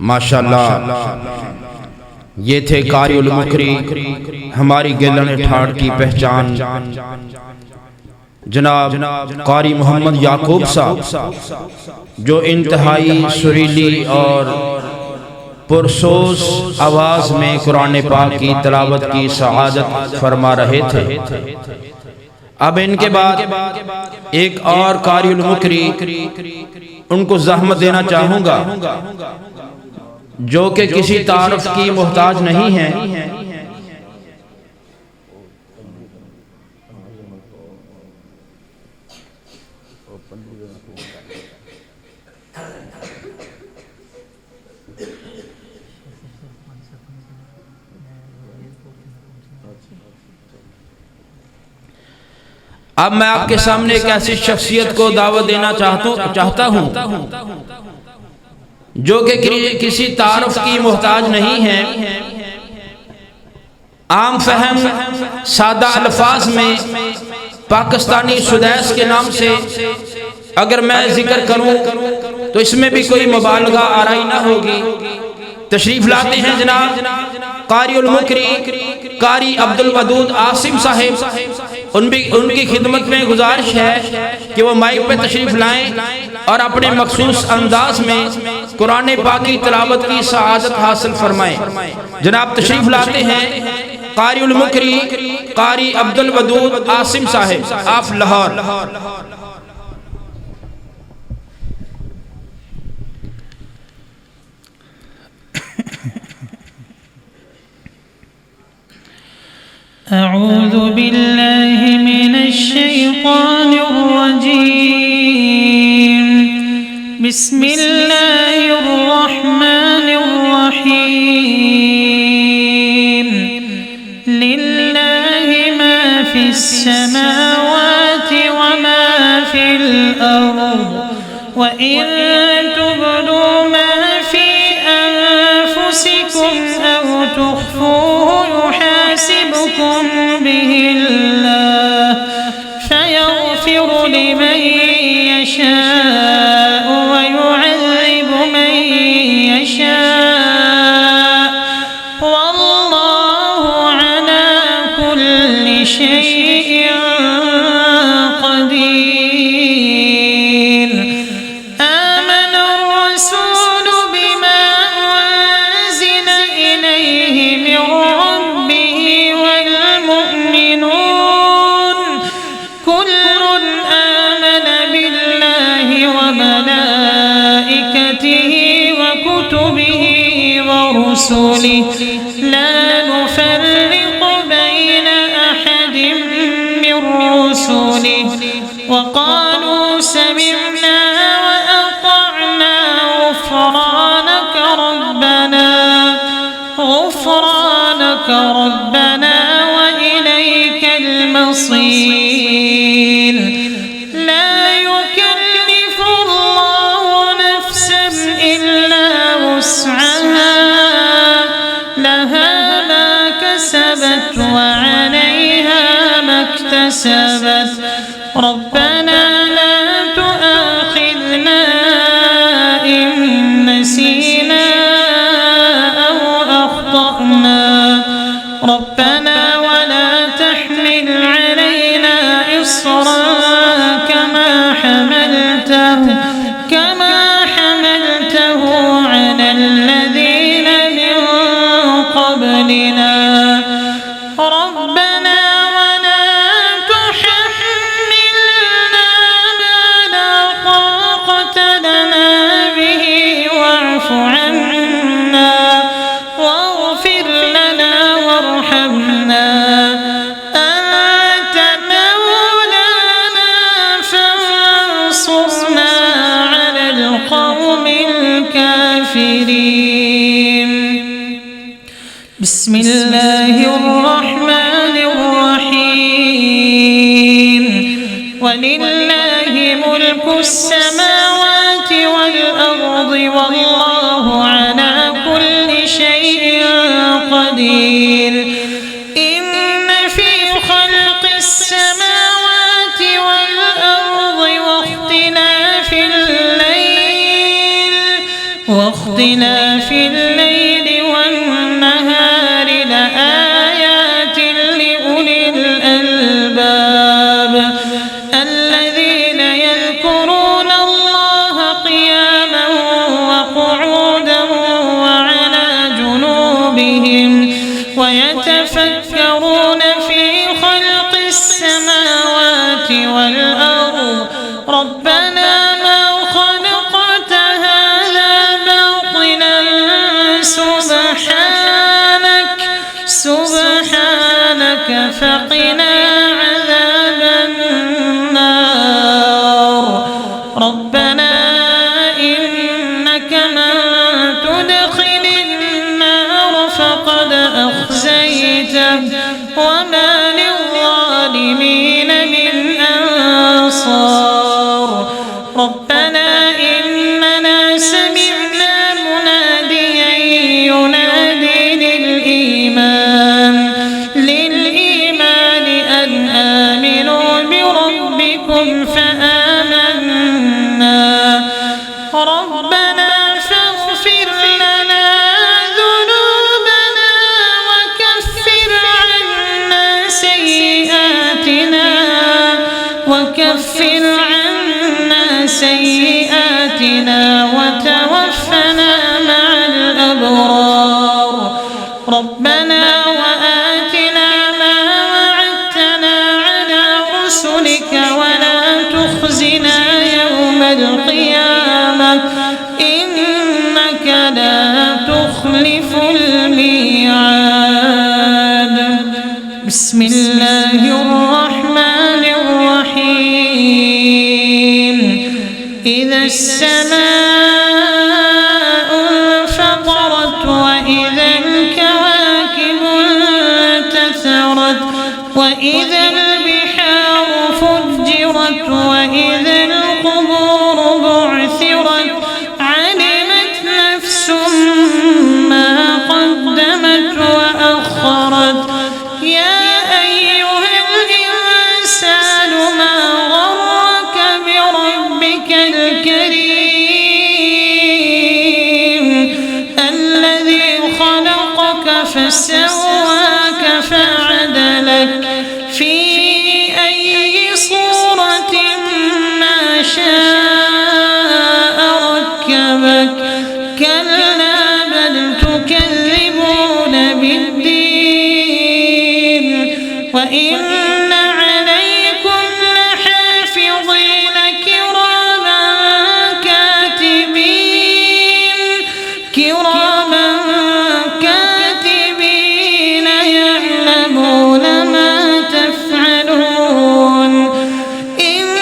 माशाअल्लाह, ये थे कारी उल मुकरी, हमारी गिलन ठाड़ की पहचान जनाब कारी मोहम्मद याकूब साहब, जो इंतहाई सुरीली और पुरसोस आवाज़ में कुरान पाक की तिलावत की सआदत फरमा रहे थे। अब इनके बाद एक और कारी उल मुकरी, उनको ज़हमत देना चाहूँगा, जो कि किसी तारुफ की मोहताज नहीं है। अब मैं आपके सामने एक ऐसी शख्सियत को दावत देना चाहता हूं जो कि किसी तारुफ की मोहताज नहीं है। आम फहम सादा अल्फाज में पाकिस्तानी सुदैस के नाम से अगर मैं जिक्र करूं तो इसमें भी कोई मुबालगा आराई ना होगी। तशरीफ लाते हैं जनाब कारी उल मुकरी कारी अब्दुल वदूद आसिम साहिब। उनकी खिदमत में गुजारिश है कि वो माइक पे तशरीफ लाएं और अपने मखसूस अंदाज में कुरान पाक की तिलावत की सआदत हासिल फरमाएं। जनाब तशरीफ लाते हैं कारी उल मुकरी कारी अब्दुल वदूद आसिम साहिब, आप लाहौर। अऊज़ु बिल्लाहि मिनश्शैतानिर रजीम। बिस्मिल्लाहिर रहमानिर रहीम। लिल्लाहि मा फिस समावाति व मा फिल अर्द व इन तुब्दू मा फी अनफुसिकुम औ तुख्फूहु युहासिबुकुम बिहिल्लाह फयग़फिरु लिमन यशाअ व युअज़्ज़िबु मन यशाअ वल्लाहु अला कुल्लि शैइन क़दीर। आमन अर्रसूल बिमा उन्ज़िल इलैहि मिन रब्बिहि वल मुअ्मिनून कुल्लुन आमन बिल्लाहि व मलाइकतिहि व कुतुबिहि व रुसुलिहि ला नुफ़र्रिक़ु बैन अहदिन मिन रुसुलिहि व क़ालू समिअना व अतअना غفرانك ربنا وإليك المصير। لا يكلف الله نفسا إلا وسعها لها ما كسبت وعليها ما اكتسبت ربنا لا تؤاخذنا إن نسينا أو أخطأنا ربنا ولا تحمل علينا إصرا كما حملته على الذين من قبلنا ربنا ولا تحملنا ما لا طاقة لنا به واعف عنا واغفر لنا وارحمنا أنت مولانا فانصرنا على القوم الكافرين। بسم الله الرحمن الرحيم ولله ملك السماوات والأرض والله على كل شيء قدير। إن في خلق السماوات والأرض واختلاف واختلاف الليل والنهار لآيات لأولي الألباب الذين يذكرون الله قياما وقعودا وعلى جنوبهم ويتفكرون في خلق السماوات والأرض ربنا ما خلقت هذا باطلا سبحانك فقنا عذاب النار ربنا إنك من تدخل النار فقد أخزيته وما للظالمين من أنصار ربنا إننا سمعنا مناديا ينادي للإيمان أن آمنوا بربكم فآمنا ربنا فاغفر لنا ذنوبنا وكفر عنا سيئاتنا وتوفنا مع الأبرار ربنا وآتنا ما وعدتنا على رسلك ولا تخزنا يوم القيامة إنك لا تخلف الميعاد بسم الله الرحمن الرحيم إذا السماء انفطرت وإذا الكواكب انتثرت وإذا البحار فجرت وإذا القبور بعثرت علمت نفس ما قدمت وأخرت يا أيها الإنسان ما غرك بربك الكريم الذي خلقك فسواك فعدلك في أي صورة ما شاء ركبك كلا بل تكذبون بالدين وإن عليكم لحافظين كراما كاتبين يعلمون ما تفعلون إن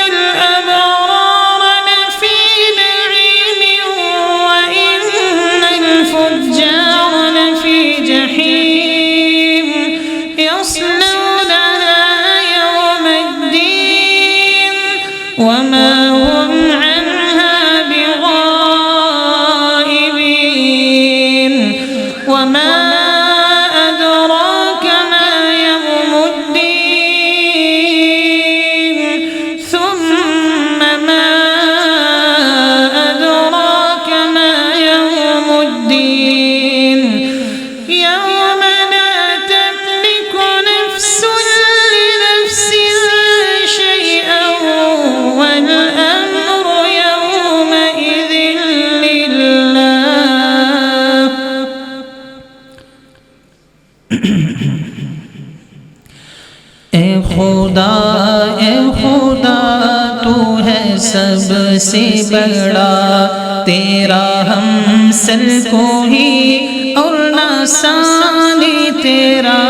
الأبرار لفي نعيم وإن الفجار لفي جحيم يصلونها يوم الدين وما هم عنها بغائبين وما أدراك ما يوم الدين ثم ما أدراك ما يوم الدين يوم لا تملك نفس لنفس شيئا والأمر يومئذ لله ए खुदा तू है सबसे बड़ा तेरा हमसल कोई और ना सानी तेरा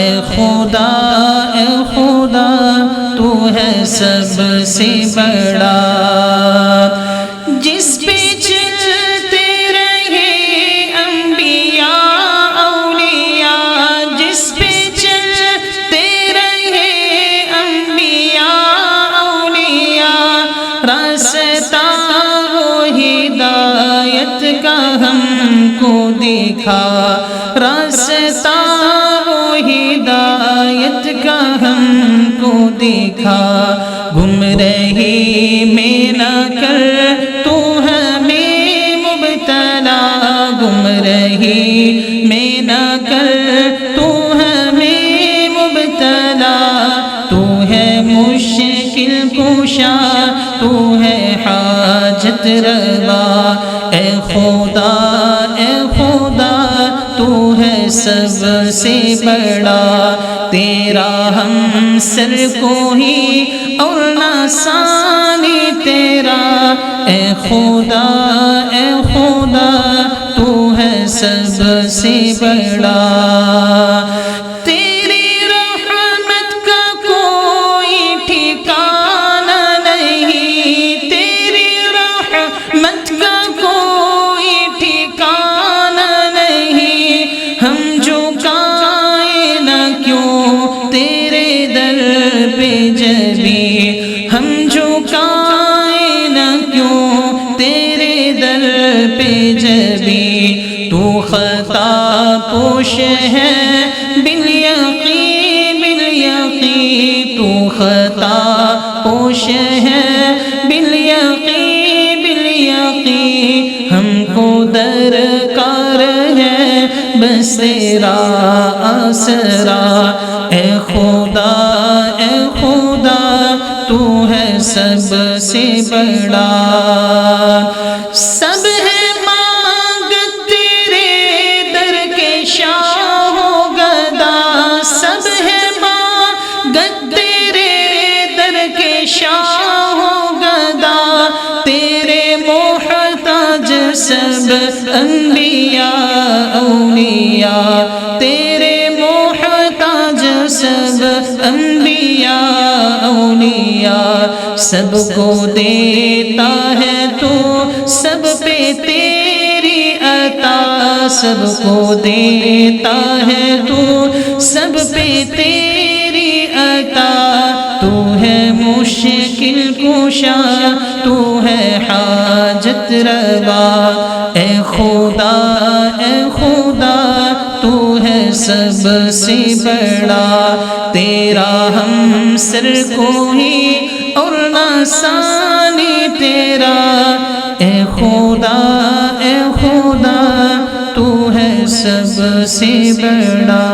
ए खुदा तू है सबसे बड़ा जिस पे चलते रहे अंबिया औलिया जिस पे चलते रहे अंबिया औलिया रास्ता वो हिदायत का हमको दिखा रास्ता वो हिदायत का हमको दिखा गुमराही में न कर तू हमें मुब्तला تو ہے حاجت روا، اے خدا تو ہے سب سے بڑا، تیرا ہم سر کوئی اور نہ ثانی تیرا، اے خدا تو ہے سب سے بڑا۔ تیری رحمت کا کوئی ٹھکانہ نہیں، تیری رحمت کا کوئی ٹھکانہ نہیں، ہم جھکائیں نہ کیوں تیرے در پہ جبیں، ہم جھکائیں نہ کیوں تیرے در پہ جبیں، تو خطا پوش ہے بالیقین تو خطا پوش ہے بالیقین ہم کو درکار ہے بس تیرا آسرا، اے خدا تو ہے سب سے بڑا۔ سب ہے مانگ تیرے در کے شاہ و گدا، سب ہے مانگ تیرے در کے شاہ و گدا، تیرے محتاج سب انبیاء اولیاء، تیرے محتاج سب انبیاء اولیاء، سب کو دیتا ہے تو سب پہ تیری عطا، سب کو دیتا ہے تو سب پہ تیری عطا، تو ہے مشکل کشا تو ہے حاجت روا، اے خدا تو ہے سب سے بڑا، تیرا ہم سر کوئی اور نہ ثانی تیرا، اے خدا تو ہے سب سے بڑا۔